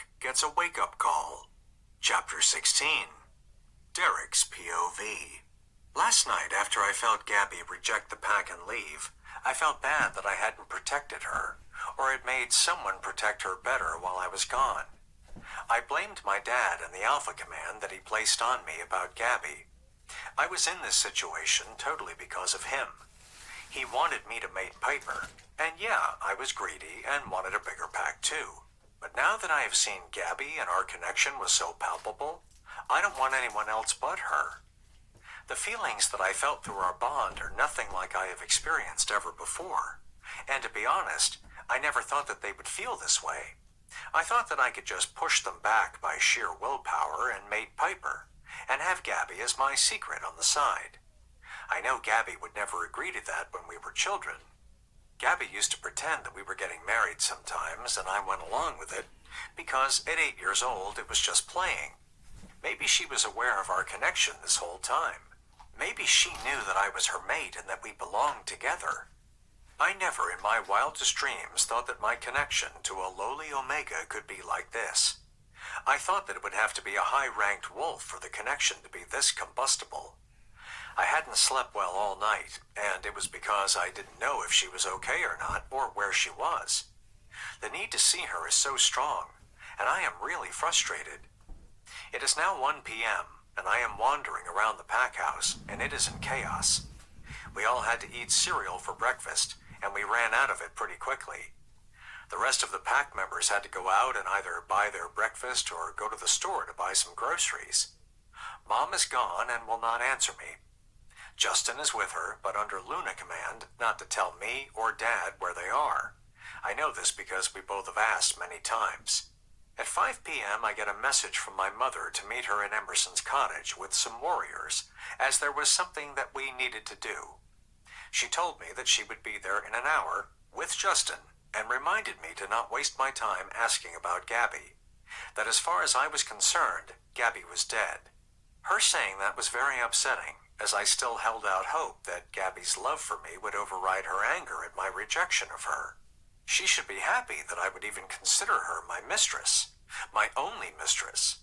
Derek gets a wake-up call. Chapter 16. Derek's POV. Last night, after I felt Gabby reject the pack and leave, I felt bad that I hadn't protected her, or had made someone protect her better while I was gone. I blamed my dad and the Alpha command that he placed on me about Gabby. I was in this situation totally because of him. He wanted me to mate Piper, and yeah, I was greedy and wanted a bigger pack too. But now that I have seen Gabby and our connection was so palpable, I don't want anyone else but her. The feelings that I felt through our bond are nothing like I have experienced ever before. And to be honest, I never thought that they would feel this way. I thought that I could just push them back by sheer willpower and mate Piper, and have Gabby as my secret on the side. I know Gabby would never agree to that when we were children. Gabby used to pretend that we were getting married sometimes, and I went along with it, because at 8 years old it was just playing. Maybe she was aware of our connection this whole time. Maybe she knew that I was her mate and that we belonged together. I never in my wildest dreams thought that my connection to a lowly Omega could be like this. I thought that it would have to be a high-ranked wolf for the connection to be this combustible. I hadn't slept well all night, and it was because I didn't know if she was okay or not, or where she was. The need to see her is so strong, and I am really frustrated. It is now 1 p.m., and I am wandering around the pack house, and it is in chaos. We all had to eat cereal for breakfast, and we ran out of it pretty quickly. The rest of the pack members had to go out and either buy their breakfast or go to the store to buy some groceries. Mom is gone and will not answer me. Justin is with her, but under Luna command not to tell me or Dad where they are. I know this because we both have asked many times. At 5 p.m. I get a message from my mother to meet her in Emerson's cottage with some warriors, as there was something that we needed to do. She told me that she would be there in an hour with Justin, and reminded me to not waste my time asking about Gabby. That as far as I was concerned, Gabby was dead. Her saying that was very upsetting, as I still held out hope that Gabby's love for me would override her anger at my rejection of her. She should be happy that I would even consider her my mistress, my only mistress,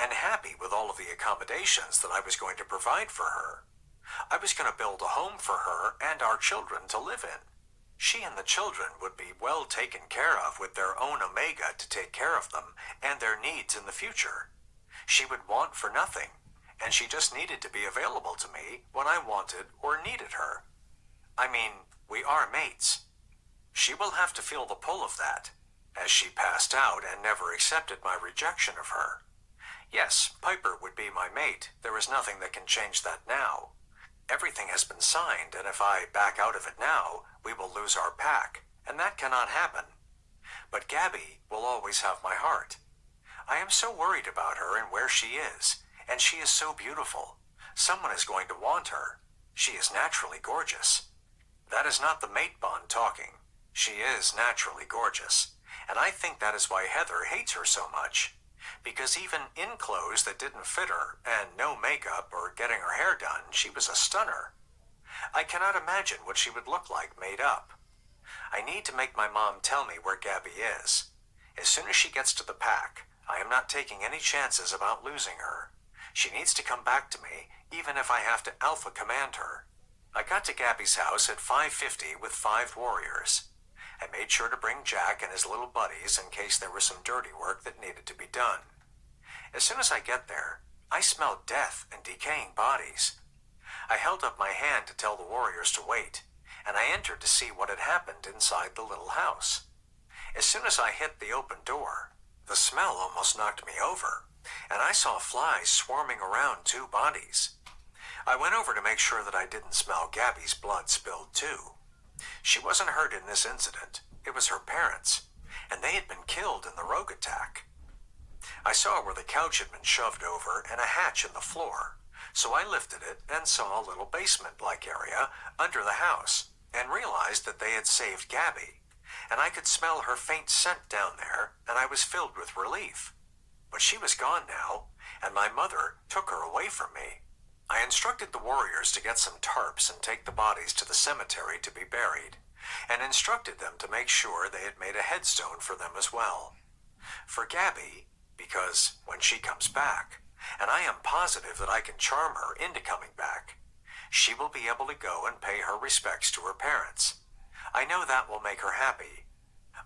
and happy with all of the accommodations that I was going to provide for her. I was going to build a home for her and our children to live in. She and the children would be well taken care of with their own Omega to take care of them and their needs in the future. She would want for nothing, and she just needed to be available to me when I wanted or needed her. I mean, we are mates. She will have to feel the pull of that, as she passed out and never accepted my rejection of her. Yes, Piper would be my mate. There is nothing that can change that now. Everything has been signed, and if I back out of it now, we will lose our pack, and that cannot happen. But Gabby will always have my heart. I am so worried about her and where she is, and she is so beautiful. Someone is going to want her. She is naturally gorgeous. That is not the mate bond talking. She is naturally gorgeous, and I think that is why Heather hates her so much. Because even in clothes that didn't fit her, and no makeup or getting her hair done, she was a stunner. I cannot imagine what she would look like made up. I need to make my mom tell me where Gabby is. As soon as she gets to the pack, I am not taking any chances about losing her. She needs to come back to me, even if I have to Alpha command her. I got to Gabby's house at 5:50 with 5 warriors. I made sure to bring Jack and his little buddies in case there was some dirty work that needed to be done. As soon as I get there, I smell death and decaying bodies. I held up my hand to tell the warriors to wait, and I entered to see what had happened inside the little house. As soon as I hit the open door, the smell almost knocked me over, and I saw flies swarming around 2 bodies. I went over to make sure that I didn't smell Gabby's blood spilled too. She wasn't hurt in this incident. It was her parents, and they had been killed in the rogue attack. I saw where the couch had been shoved over and a hatch in the floor, so I lifted it and saw a little basement-like area under the house and realized that they had saved Gabby, and I could smell her faint scent down there, and I was filled with relief. But she was gone now, and my mother took her away from me. I instructed the warriors to get some tarps and take the bodies to the cemetery to be buried, and instructed them to make sure they had made a headstone for them as well. For Gabby, because when she comes back, and I am positive that I can charm her into coming back, she will be able to go and pay her respects to her parents. I know that will make her happy.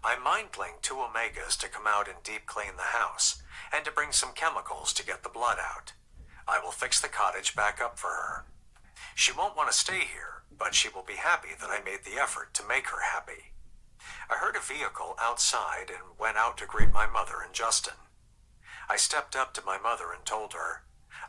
I mind-linked 2 Omegas to come out and deep clean the house, and to bring some chemicals to get the blood out. I will fix the cottage back up for her. She won't want to stay here, but she will be happy that I made the effort to make her happy. I heard a vehicle outside and went out to greet my mother and Justin. I stepped up to my mother and told her,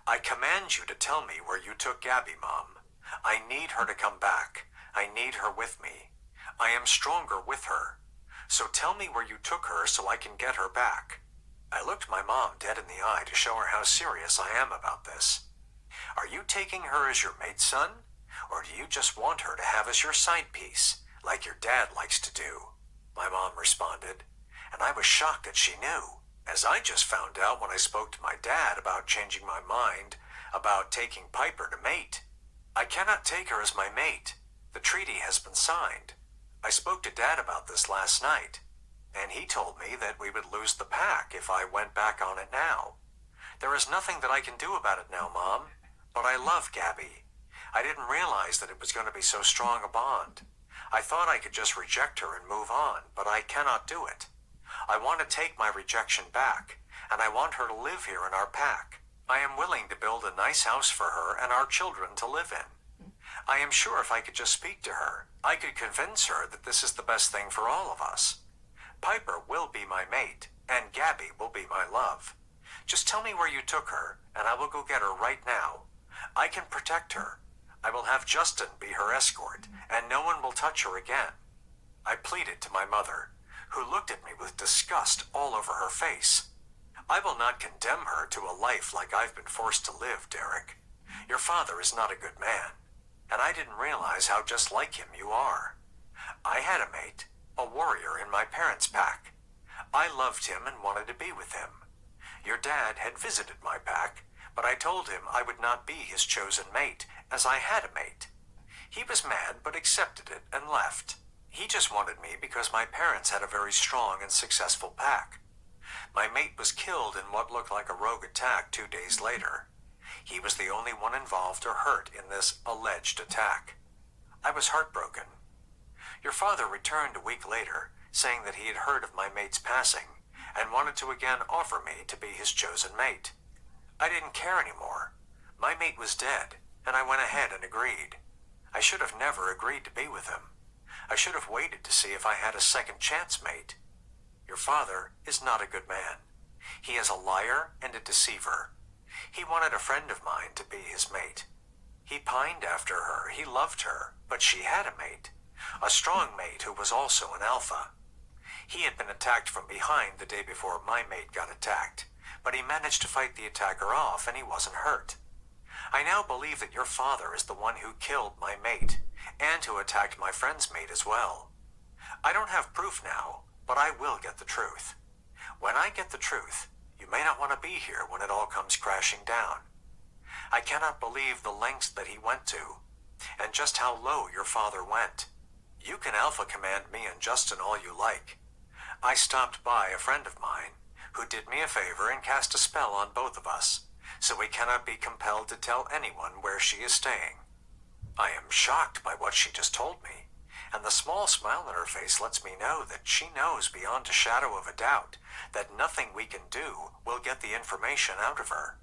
"I command you to tell me where you took Gabby, Mom. I need her to come back. I need her with me. I am stronger with her. So tell me where you took her so I can get her back." I looked my mom dead in the eye to show her how serious I am about this. "Are you taking her as your maid, son? Or do you just want her to have as your side piece, like your dad likes to do?" My mom responded, and I was shocked that she knew, as I just found out when I spoke to my dad about changing my mind about taking Piper to mate. "I cannot take her as my mate. The treaty has been signed. I spoke to Dad about this last night, and he told me that we would lose the pack if I went back on it now. There is nothing that I can do about it now, Mom, but I love Gabby. I didn't realize that it was going to be so strong a bond. I thought I could just reject her and move on, but I cannot do it. I want to take my rejection back, and I want her to live here in our pack. I am willing to build a nice house for her and our children to live in. I am sure if I could just speak to her, I could convince her that this is the best thing for all of us. Piper will be my mate, and Gabby will be my love. Just tell me where you took her, and I will go get her right now. I can protect her. I will have Justin be her escort, and no one will touch her again." I pleaded to my mother, who looked at me with disgust all over her face. "I will not condemn her to a life like I've been forced to live, Derek. Your father is not a good man, and I didn't realize how just like him you are. I had a mate, a warrior in my parents' pack. I loved him and wanted to be with him. Your dad had visited my pack, but I told him I would not be his chosen mate, as I had a mate. He was mad but accepted it and left. He just wanted me because my parents had a very strong and successful pack. My mate was killed in what looked like a rogue attack 2 days later. He was the only one involved or hurt in this alleged attack. I was heartbroken. Your father returned a week later, saying that he had heard of my mate's passing and wanted to again offer me to be his chosen mate. I didn't care anymore. My mate was dead, and I went ahead and agreed. I should have never agreed to be with him. I should have waited to see if I had a second chance mate. Your father is not a good man. He is a liar and a deceiver. He wanted a friend of mine to be his mate. He pined after her. He loved her, but she had a mate, a strong mate who was also an alpha. He had been attacked from behind the day before my mate got attacked, but he managed to fight the attacker off and he wasn't hurt. I now believe that your father is the one who killed my mate, and who attacked my friend's mate as well. I don't have proof now, but I will get the truth. When I get the truth, you may not want to be here when it all comes crashing down. I cannot believe the lengths that he went to, and just how low your father went. You can alpha command me and Justin all you like. I stopped by a friend of mine, who did me a favor and cast a spell on both of us, so we cannot be compelled to tell anyone where she is staying. I am shocked by what she just told me, and the small smile on her face lets me know that she knows beyond a shadow of a doubt that nothing we can do will get the information out of her.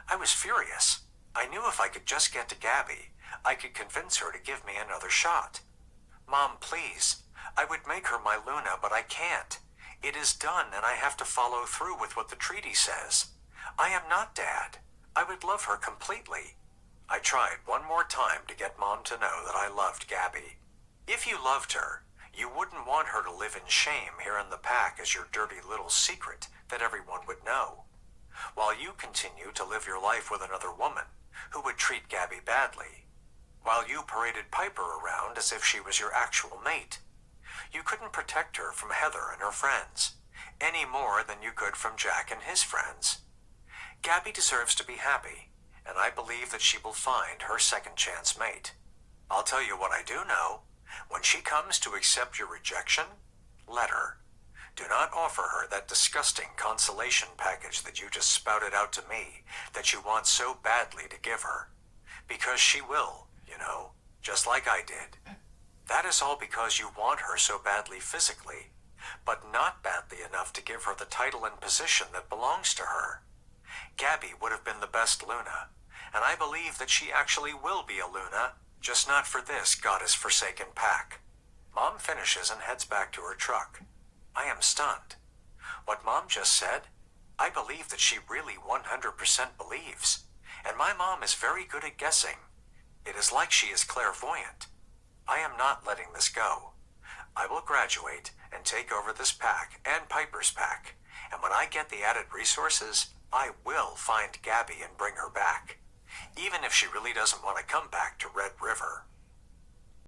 I was furious. I knew if I could just get to Gabby, I could convince her to give me another shot. Mom, please. I would make her my Luna, but I can't. It is done, and I have to follow through with what the treaty says. I am not Dad. I would love her completely. I tried one more time to get Mom to know that I loved Gabby. If you loved her, you wouldn't want her to live in shame here in the pack as your dirty little secret that everyone would know, while you continue to live your life with another woman who would treat Gabby badly, while you paraded Piper around as if she was your actual mate. You couldn't protect her from Heather and her friends, any more than you could from Jack and his friends. Gabby deserves to be happy, and I believe that she will find her second chance mate. I'll tell you what I do know. When she comes to accept your rejection, let her. Do not offer her that disgusting consolation package that you just spouted out to me that you want so badly to give her. Because she will, just like I did. That is all because you want her so badly physically, but not badly enough to give her the title and position that belongs to her. Gabby would have been the best Luna, and I believe that she actually will be a Luna, just not for this goddess-forsaken pack. Mom finishes and heads back to her truck. I am stunned. What Mom just said, I believe that she really 100% believes, and my mom is very good at guessing. It is like she is clairvoyant. I am not letting this go. I will graduate and take over this pack and Piper's pack, and when I get the added resources, I will find Gabby and bring her back, even if she really doesn't want to come back to Red River.